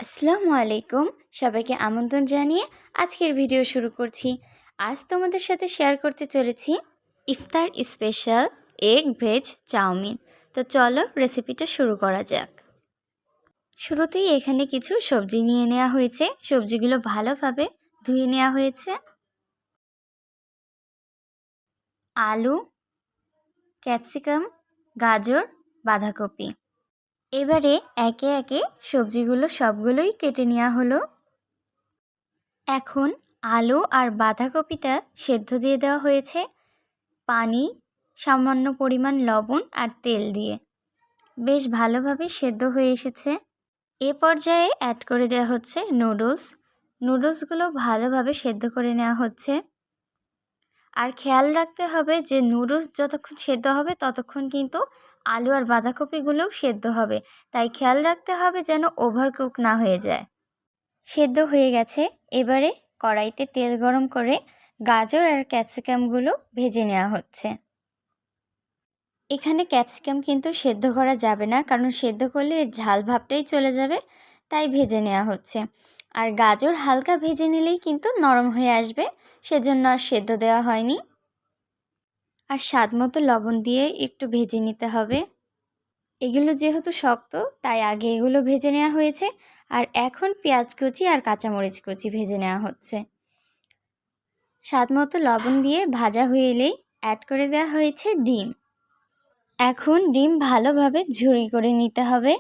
আসসালামু আলাইকুম। সবাইকে আমন্ত্রণ জানিয়ে আজকের ভিডিও শুরু করছি। আজ তোমাদের সাথে শেয়ার করতে চলেছি ইফতার স্পেশাল এগ ভেজ চাউমিন। তো চলো রেসিপিটা শুরু করা যাক। শুরুতেই এখানে কিছু সবজি নিয়ে নেওয়া হয়েছে। সবজিগুলো ভালোভাবে ধুয়ে নেওয়া হয়েছে। আলু, ক্যাপসিকাম, গাজর, বাঁধাকপি। এবারে একে একে সবজিগুলো সবগুলোই কেটে নেওয়া হলো। এখন আলু আর বাঁধাকপিটা সেদ্ধ দিয়ে দেওয়া হয়েছে পানি, সামান্য পরিমাণ লবণ আর তেল দিয়ে। বেশ ভালোভাবে সেদ্ধ হয়ে এসেছে। এ পর্যায়ে অ্যাড করে দেওয়া হচ্ছে নুডলসগুলো ভালোভাবে সেদ্ধ করে নেওয়া হচ্ছে। আর খেয়াল রাখতে হবে যে নুডলস যতক্ষণ সেদ্ধ হবে ততক্ষণ কিন্তু আলু আর বাঁধাকপিগুলোও সেদ্ধ হবে, তাই খেয়াল রাখতে হবে যেন ওভারকুক না হয়ে যায়। সেদ্ধ হয়ে গেছে। এবারে কড়াইতে তেল গরম করে গাজর আর ক্যাপসিকামগুলো ভেজে নেওয়া হচ্ছে। এখানে ক্যাপসিকাম কিন্তু সেদ্ধ করা যাবে না, কারণ সেদ্ধ করলে ঝাল ভাবটাই চলে যাবে, তাই ভেজে নেওয়া হচ্ছে। আর গাজর হালকা ভেজে নিলেই কিন্তু নরম হয়ে আসবে, সেজন্য আর সেদ্ধ দেওয়া হয়নি। আর স্বাদ মতো লবণ দিয়ে একটু ভেজে নিতে হবে। এগুলো যেহেতু শক্ত তাই আগে এগুলো ভেজে নেওয়া হয়েছে। আর এখন পেঁয়াজ কুচি আর কাঁচামরিচ কুচি ভেজে নেওয়া হচ্ছে। স্বাদ মতো লবণ দিয়ে ভাজা হয়ে এলেই অ্যাড করে দেওয়া হয়েছে ডিম। এখন ডিম ভালোভাবে ঝুরি করে নিতে হবে।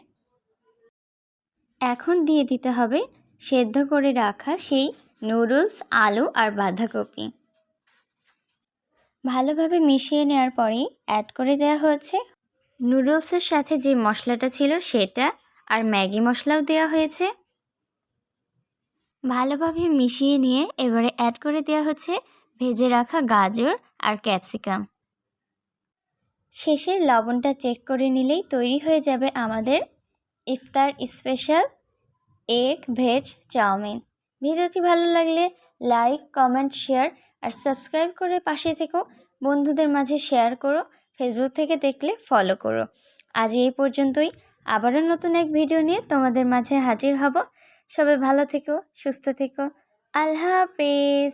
এখন দিয়ে দিতে হবে সেদ্ধ করে রাখা সেই নুডলস, আলু আর বাঁধাকপি। ভালোভাবে মিশিয়ে নেওয়ার পরেই অ্যাড করে দেওয়া হয়েছে নুডলসের সাথে যে মশলাটা ছিল সেটা, আর ম্যাগি মশলাও দেওয়া হয়েছে। ভালোভাবে মিশিয়ে নিয়ে এবারে অ্যাড করে দেওয়া হচ্ছে ভেজে রাখা গাজর আর ক্যাপসিকাম। শেষে লবণটা চেক করে নিলেই তৈরি হয়ে যাবে আমাদের ইফতার স্পেশাল এগ ভেজ চাউমিন। ভিডিওটি ভালো লাগলে লাইক, কমেন্ট, শেয়ার আর সাবস্ক্রাইব করে পাশে থেকো। বন্ধুদের মাঝে শেয়ার করো। ফেসবুক থেকে দেখলে ফলো করো। আজ এই পর্যন্তই। আবারও নতুন এক ভিডিও নিয়ে তোমাদের মাঝে হাজির হব। সবাই ভালো থেকো, সুস্থ থেকো। আল্লাহ হাফেজ।